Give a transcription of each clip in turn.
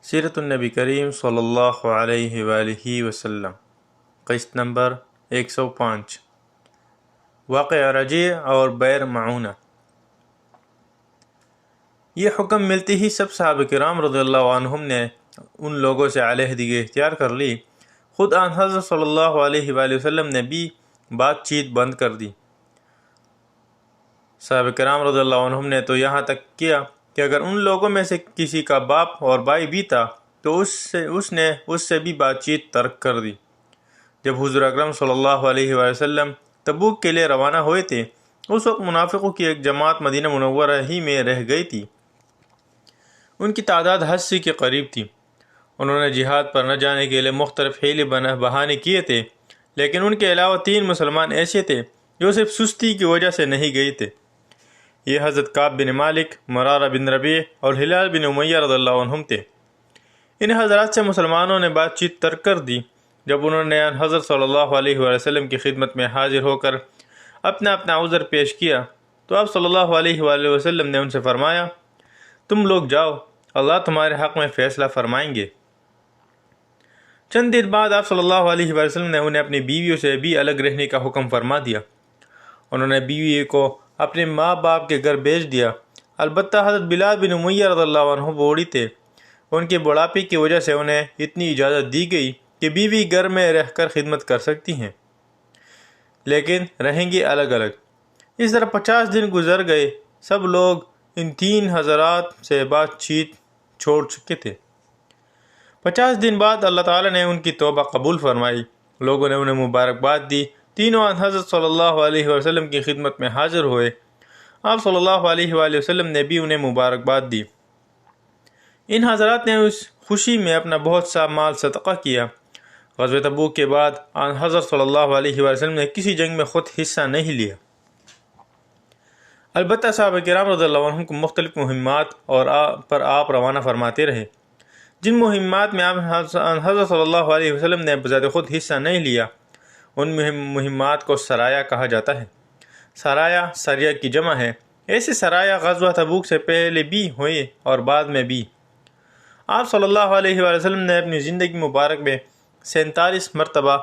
سیرت النبی کریم صلی اللہ علیہ وآلہ وسلم، قسط نمبر 105، واقعہ رجیع اور بئر معونہ۔ یہ حکم ملتے ہی سب صحابہ کرام رضی اللہ عنہم نے ان لوگوں سے علیحدگی اختیار کر لی۔ خود آن حضرت صلی اللہ علیہ وآلہ وسلم نے بھی بات چیت بند کر دی۔ صحابہ کرام رضی اللہ عنہم نے تو یہاں تک کیا کہ اگر ان لوگوں میں سے کسی کا باپ اور بھائی بھی تھا تو اس نے اس سے بھی بات چیت ترک کر دی۔ جب حضور اکرم صلی اللہ علیہ وآلہ وسلم تبوک کے لیے روانہ ہوئے تھے، اس وقت منافقوں کی ایک جماعت مدینہ منورہ ہی میں رہ گئی تھی۔ ان کی تعداد 80 کے قریب تھی۔ انہوں نے جہاد پر نہ جانے کے لیے مختلف حیلے بہانے کیے تھے، لیکن ان کے علاوہ 3 مسلمان ایسے تھے جو صرف سستی کی وجہ سے نہیں گئے تھے۔ یہ حضرت کعب بن مالک، مرارہ بن ربیع اور ہلال بن امیہ رضی اللہ عنہم تھے۔ ان حضرات سے مسلمانوں نے بات چیت ترک کر دی۔ جب انہوں نے حضرت صلی اللہ علیہ وآلہ وسلم کی خدمت میں حاضر ہو کر اپنا عذر پیش کیا تو آپ صلی اللہ علیہ وآلہ وسلم نے ان سے فرمایا، تم لوگ جاؤ، اللہ تمہارے حق میں فیصلہ فرمائیں گے۔ چند دن بعد آپ صلی اللہ علیہ وآلہ وسلم نے انہیں اپنی بیویوں سے بھی الگ رہنے کا حکم فرما دیا۔ انہوں نے بیوی کو اپنے ماں باپ کے گھر بھیج دیا۔ البتہ حضرت بلال بن امیہ رضی اللہ عنہ بوڑھی تھے۔ ان کے بڑھاپے کی وجہ سے انہیں اتنی اجازت دی گئی کہ بیوی گھر میں رہ کر خدمت کر سکتی ہیں، لیکن رہیں گی الگ الگ۔ اس طرح 50 دن گزر گئے۔ سب لوگ ان 3 حضرات سے بات چیت چھوڑ چکے تھے۔ 50 دن بعد اللہ تعالیٰ نے ان کی توبہ قبول فرمائی۔ لوگوں نے انہیں مبارکباد دی۔ تینوں حضرت صلی اللہ علیہ وسلم کی خدمت میں حاضر ہوئے۔ آپ صلی اللہ علیہ وآلہ وسلم نے بھی انہیں مبارکباد دی۔ ان حضرات نے اس خوشی میں اپنا بہت سا مال صدقہ کیا۔ غزوہ تبوک کے بعد حضرت صلی اللہ علیہ وآلہ وسلم نے کسی جنگ میں خود حصہ نہیں لیا۔ البتہ صحابہ کرام رضی اللہ عنہم کو مختلف مہمات پر آپ روانہ فرماتے رہے۔ جن مہمات میں حضرت صلی اللہ علیہ وسلم نے بذات خود حصہ نہیں لیا، ان مہمات کو سرایا کہا جاتا ہے۔ سرایا سریہ کی جمع ہے۔ ایسے سرایا غزوہ تبوک سے پہلے بھی ہوئے اور بعد میں بھی۔ آپ صلی اللہ علیہ وآلہ وسلم نے اپنی زندگی مبارک میں 47 مرتبہ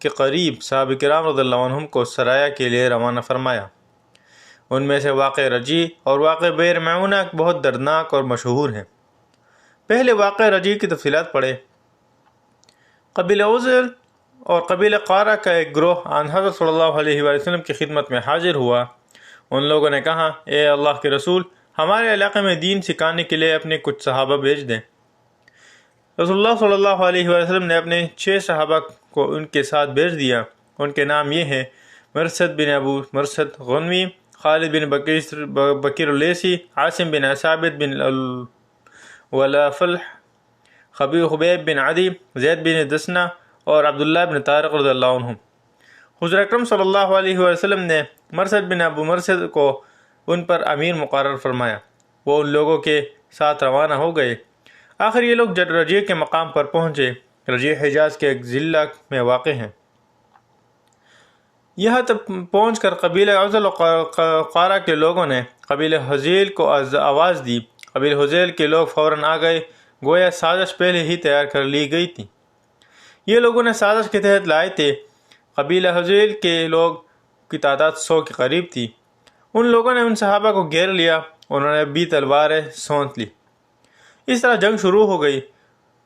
کے قریب صحابہ کرام رضی اللہ عنہم کو سرایا کے لیے روانہ فرمایا۔ ان میں سے واقعہ رجیع اور واقعہ بئر معونہ بہت دردناک اور مشہور ہیں۔ پہلے واقعہ رجیع کی تفصیلات پڑھیں۔ قبیلہ عزل اور قبیلہ قارہ کا ایک گروہ حضرت صلی اللہ علیہ وآلہ وسلم کی خدمت میں حاضر ہوا۔ ان لوگوں نے کہا، اے اللہ کے رسول، ہمارے علاقے میں دین سکھانے کے لیے اپنے کچھ صحابہ بھیج دیں۔ رسول اللہ صلی اللہ علیہ وآلہ وسلم نے اپنے 6 صحابہ کو ان کے ساتھ بھیج دیا۔ ان کے نام یہ ہیں: مرثد بن ابو مرثد غنوی، خالد بن بکیر اللیثی، عاصم بن ثابت بن ولافلح، خبیب بن عدی، زید بن دسنہ اور عبداللہ بن طارق رضی اللہ عنہم۔ حضور اکرم صلی اللہ علیہ وآلہ وسلم نے مرثد بن ابو مرثد کو ان پر امیر مقرر فرمایا۔ وہ ان لوگوں کے ساتھ روانہ ہو گئے۔ آخر یہ لوگ رجیع کے مقام پر پہنچے۔ رجیع حجاز کے ایک ضلع میں واقع ہیں۔ یہاں تک پہنچ کر قبیلہ عزل و قارہ کے لوگوں نے قبیلہ حذیل کو آواز دی۔ قبیلہ حذیل کے لوگ فوراً آ گئے، گویا سازش پہلے ہی تیار کر لی گئی تھی۔ یہ لوگوں نے سازش کے تحت لائے تھے۔ قبیلہ حذیل کے لوگ کی تعداد 100 کے قریب تھی۔ ان لوگوں نے ان صحابہ کو گھیر لیا۔ انہوں نے بھی تلواریں سونت لی۔ اس طرح جنگ شروع ہو گئی۔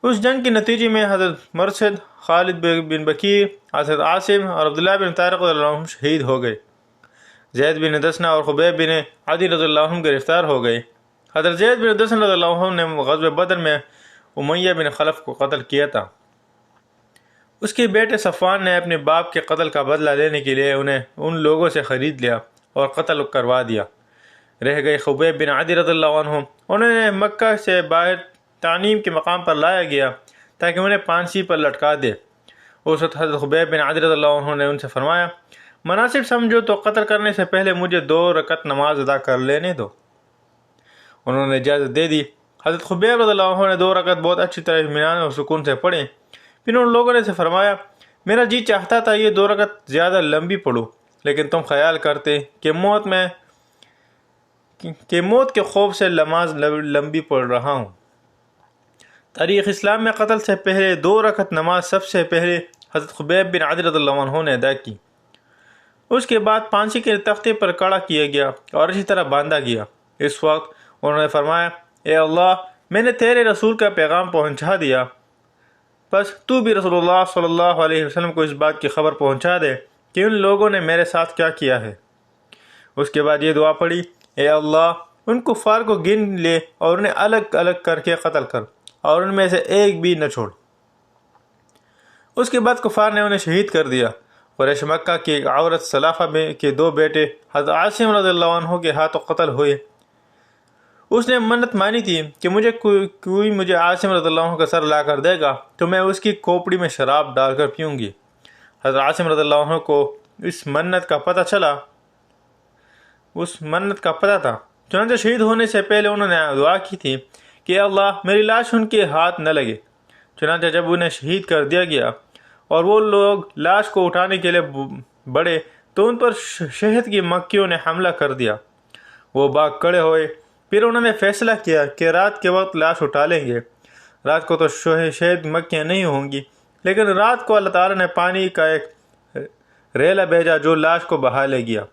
اس جنگ کے نتیجے میں حضرت مرثد، خالد بن بکیر، حضرت عاصم اور عبداللہ بن طارق رضی اللہ عنہ شہید ہو گئے۔ زید بن دسنہ اور خبیب بن عدی رضی اللہ عنہ گرفتار ہو گئے۔ حضرت زید بن دسنہ رضی اللہ عنہ نے غزوہ بدر میں امیہ بن خلف کو قتل کیا تھا۔ اس کے بیٹے صفوان نے اپنے باپ کے قتل کا بدلہ لینے کے لیے انہیں ان لوگوں سے خرید لیا اور قتل کروا دیا۔ رہ گئے خبیب بن عدی رضی اللہ عنہ۔ انہیں مکہ سے باہر تعنیم کے مقام پر لایا گیا تاکہ انہیں پھانسی پر لٹکا دے۔ اس وقت حضرت خبیب بن عدی رضی اللہ عنہ نے ان سے فرمایا، مناسب سمجھو تو قتل کرنے سے پہلے مجھے 2 رکعت نماز ادا کر لینے دو۔ انہوں نے اجازت دے دی۔ حضرت خبیب رضی اللہ عنہ نے 2 رکعت بہت اچھی طرح اطمینان اور سکون سے پڑھیں۔ پھر ان لوگوں نے سے فرمایا، میرا جی چاہتا تھا یہ 2 رکعت زیادہ لمبی پڑھوں، لیکن تم خیال کرتے کہ موت کے خوف سے نماز لمبی پڑھ رہا ہوں۔ تاریخ اسلام میں قتل سے پہلے 2 رکعت نماز سب سے پہلے حضرت خبیب بن عدی رضی اللہ عنہ نے ادا کی۔ اس کے بعد پھانسی کے تختے پر کھڑا کیا گیا اور اسی طرح باندھا گیا۔ اس وقت انہوں نے فرمایا، اے اللہ، میں نے تیرے رسول کا پیغام پہنچا دیا، بس تو بھی رسول اللہ صلی اللہ علیہ وسلم کو اس بات کی خبر پہنچا دے کہ ان لوگوں نے میرے ساتھ کیا کیا ہے۔ اس کے بعد یہ دعا پڑھی، اے اللہ، ان کفار کو گن لے اور انہیں الگ الگ کر کے قتل کر اور ان میں سے ایک بھی نہ چھوڑ۔ اس کے بعد کفار نے انہیں شہید کر دیا۔ قریش مکہ کی ایک عورت سلافہ کے 2 بیٹے حضرت عاصم رضی اللہ عنہ کے ہاتھوں قتل ہوئے۔ اس نے منت مانی تھی کہ کوئی مجھے عاصم رضی اللہ عنہ کا سر لا کر دے گا تو میں اس کی کھوپڑی میں شراب ڈال کر پیوں گی۔ حضرت عاصم رضی اللہ عنہ کو اس منت کا پتہ تھا، چنانچہ شہید ہونے سے پہلے انہوں نے دعا کی تھی کہ اللہ، میری لاش ان کے ہاتھ نہ لگے۔ چنانچہ جب انہیں شہید کر دیا گیا اور وہ لوگ لاش کو اٹھانے کے لیے بڑھے تو ان پر شہد کی مکھیوں نے حملہ کر دیا۔ وہ بھاگ کھڑے ہوئے، پھر انہوں نے فیصلہ کیا کہ رات کے وقت لاش اٹھا لیں گے۔ رات کو تو شہد مکھیاں نہیں ہوں گی، لیکن رات کو اللہ تعالیٰ نے پانی کا ایک ریلا بھیجا جو لاش کو بہا لے گیا۔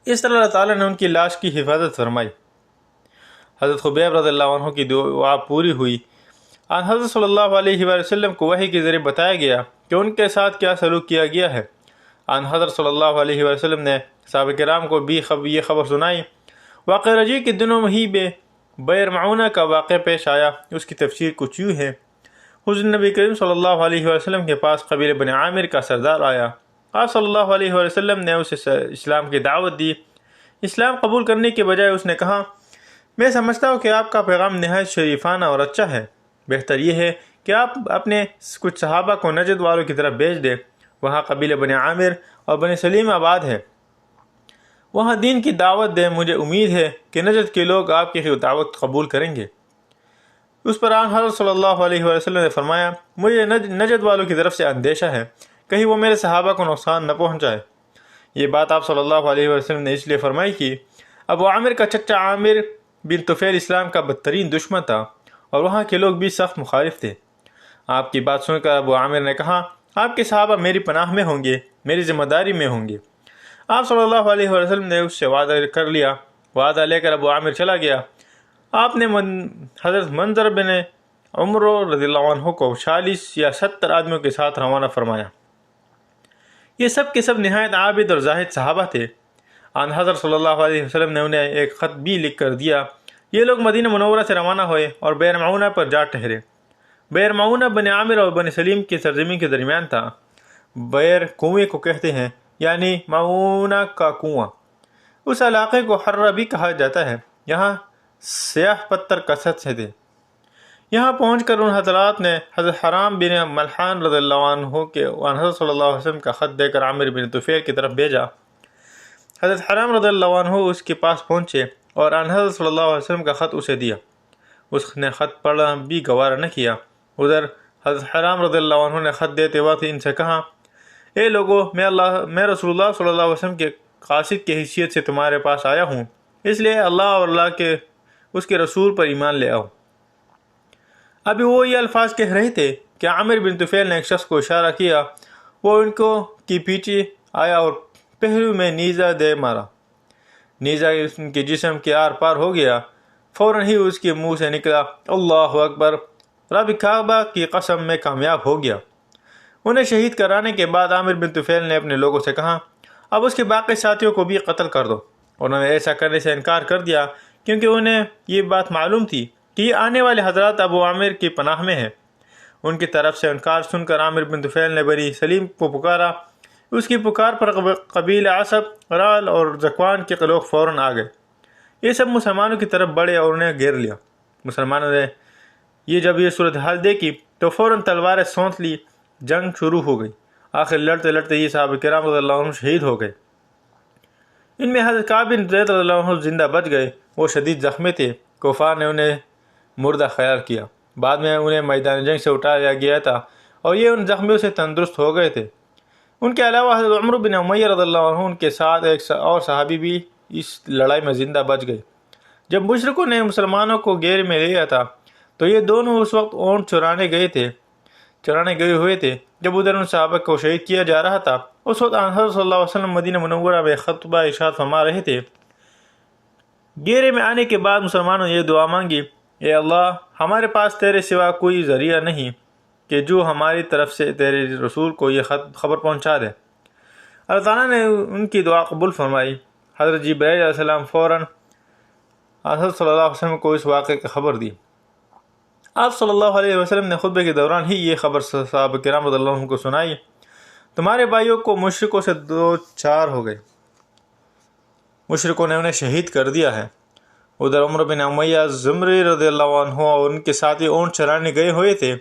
اس طرح اللہ تعالیٰ نے ان کی لاش کی حفاظت فرمائی۔ حضرت خبیب رضی اللہ عنہ کی دعا پوری ہوئی۔ آن حضرت صلی اللہ علیہ وسلم کو وحی کے ذریعے بتایا گیا کہ ان کے ساتھ کیا سلوک کیا گیا ہے۔ آن حضرت صلی اللہ علیہ وسلم نے صحابہ کرام کو بھی یہ خبر سنائی۔ واقعہ رجی کے دنوں میں ہی بئر معونہ کا واقعہ پیش آیا۔ اس کی تفسیر کچھ یوں ہے، حضور نبی کریم صلی اللہ علیہ وسلم کے پاس قبیلہ بنی عامر کا سردار آیا۔ آپ صلی اللہ علیہ وسلم نے اسے اسلام کی دعوت دی۔ اسلام قبول کرنے کے بجائے اس نے کہا، میں سمجھتا ہوں کہ آپ کا پیغام نہایت شریفانہ اور اچھا ہے، بہتر یہ ہے کہ آپ اپنے کچھ صحابہ کو نجد والوں کی طرف بھیج دیں۔ وہاں قبیلہ بنی عامر اور بنی سلیم آباد ہے، وہاں دین کی دعوت دیں، مجھے امید ہے کہ نجد کے لوگ آپ کی دعوت قبول کریں گے۔ اس پر آن حضرت صلی اللہ علیہ وسلم نے فرمایا، مجھے نجد والوں کی طرف سے اندیشہ ہے، کہیں وہ میرے صحابہ کو نقصان نہ پہنچائے۔ یہ بات آپ صلی اللہ علیہ وسلم نے اس لیے فرمائی کہ ابو عامر کا چچا عامر بن طفیل اسلام کا بدترین دشمن تھا اور وہاں کے لوگ بھی سخت مخالف تھے۔ آپ کی بات سن کر ابو عامر نے کہا، آپ کے صحابہ میری پناہ میں ہوں گے، میری ذمہ داری میں ہوں گے۔ آپ صلی اللہ علیہ وسلم نے اس سے وعدہ کر لیا۔ وعدہ لے کر ابو عامر چلا گیا۔ آپ نے حضرت منظر بن عمر رضی اللہ عنہ کو 40 یا 70 آدمیوں کے ساتھ روانہ فرمایا۔ یہ سب کے سب نہایت عابد اور زاہد صحابہ تھے۔ آن حضرت صلی اللہ علیہ وسلم نے انہیں ایک خط بھی لکھ کر دیا۔ یہ لوگ مدینہ منورہ سے روانہ ہوئے اور بئر معونہ پر جا ٹھہرے۔ بئر معونہ بنی عامر اور بنی سلیم کی سرزمین کے درمیان تھا۔ بئر کنویں کو کہتے ہیں، یعنی معونہ کا کنواں۔ اس علاقے کو حرہ بھی کہا جاتا ہے۔ یہاں سیاہ پتھر کثرت سے تھے۔ یہاں پہنچ کر ان حضرات نے حضرت حرام بن ملحان رضی اللہ عنہ کے حضرت صلی اللہ علیہ وسلم کا خط دے کر عامر بن طفیل کی طرف بھیجا۔ حضرت حرام رضی اللہ عنہ اس کے پاس پہنچے اور حضرت صلی اللہ علیہ وسلم کا خط اسے دیا۔ اس نے خط پڑھنا بھی گوارا نہ کیا۔ ادھر حضرت حرام رضی اللہ عنہ نے خط دیتے وقت ان سے کہا، اے لوگو، میں رسول اللہ صلی اللہ علیہ وسلم کے قاصد کی حیثیت سے تمہارے پاس آیا ہوں، اس لیے اللہ اور اس کے رسول پر ایمان لے آؤ۔ ابھی وہ یہ الفاظ کہہ رہے تھے کہ عامر بن طفیل نے ایک شخص کو اشارہ کیا۔ وہ ان کی پیچھے آیا اور پہلو میں نیزہ دے مارا۔ نیزہ ان کے جسم کے آر پار ہو گیا۔ فوراً ہی اس کے منہ سے نکلا، اللہ اکبر، رب کعبہ کی قسم میں کامیاب ہو گیا۔ انہیں شہید کرانے کے بعد عامر بن طفیل نے اپنے لوگوں سے کہا، اب اس کے باقی ساتھیوں کو بھی قتل کر دو۔ انہوں نے ایسا کرنے سے انکار کر دیا کیونکہ انہیں یہ بات معلوم تھی کہ یہ آنے والے حضرات ابو عامر کی پناہ میں ہیں۔ ان کی طرف سے انکار سن کر عامر بن طفیل نے بنی سلیم کو پکارا۔ اس کی پکار پر قبیلہ عصب، رال اور زکوان کے لوگ فوراً آ گئے۔ یہ سب مسلمانوں کی طرف بڑھے اور انہیں گھیر لیا۔ مسلمانوں نے جب یہ صورتحال دیکھی تو فوراً تلواریں سونت لی۔ جنگ شروع ہو گئی۔ آخر لڑتے لڑتے یہ صحابہ کرام رضی اللہ عنہ شہید ہو گئے۔ ان میں حضرت کعب بن زید رضی اللہ عنہ زندہ بچ گئے۔ وہ شدید زخمی تھے۔ کفار نے انہیں مردہ خیال کیا۔ بعد میں انہیں میدان جنگ سے اٹھایا گیا تھا اور یہ ان زخمیوں سے تندرست ہو گئے تھے۔ ان کے علاوہ حضرت عمر بن امیہ رضی اللہ عنہ ان کے ساتھ ایک اور صحابی بھی اس لڑائی میں زندہ بچ گئے۔ جب مشرکوں نے مسلمانوں کو گھیرے میں لیا تھا تو یہ دونوں اس وقت اونٹ چرانے گئے ہوئے تھے جب ادھر ان صحابہ کو شہید کیا جا رہا تھا۔ اس وقت حضرت صلی اللہ علیہ وسلم مدینہ منورہ میں خطبہ ارشاد فرما رہے تھے۔ گھیرے میں آنے کے بعد مسلمانوں نے یہ دعا مانگی، اے اللہ، ہمارے پاس تیرے سوا کوئی ذریعہ نہیں کہ جو ہماری طرف سے تیرے رسول کو یہ خبر پہنچا دے۔ اللہ تعالیٰ نے ان کی دعا قبول فرمائی۔ حضرت جبرائیل علیہ السلام فوراً حضرت صلی اللہ علیہ وسلم کو اس واقعے کی خبر دی۔ آپ صلی اللہ علیہ وسلم نے خطبے کے دوران ہی یہ خبر صحابہ کرام رضی اللہ عنہم کو سنائی۔ تمہارے بھائیوں کو مشرکوں سے دو چار ہو گئے، مشرکوں نے انہیں شہید کر دیا ہے۔ ادھر عمر بن امیہ زمری رضی اللہ عنہ اور ان کے ساتھی اونٹ چرانے گئے ہوئے تھے۔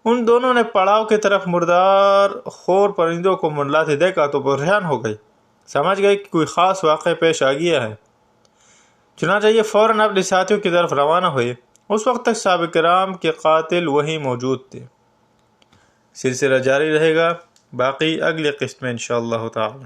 ان دونوں نے پڑاؤ کی طرف مردار خور پرندوں کو منڈلاتے دیکھا تو پریشان ہو گئے، سمجھ گئے کہ کوئی خاص واقعہ پیش آ گیا ہے۔ چنانچہ یہ فوراً اپنے ساتھیوں کی طرف روانہ ہوئے۔ اس وقت تک صحابہ کرام کے قاتل وہیں موجود تھے۔ سلسلہ جاری رہے گا، باقی اگلی قسط میں انشاءاللہ تعالی۔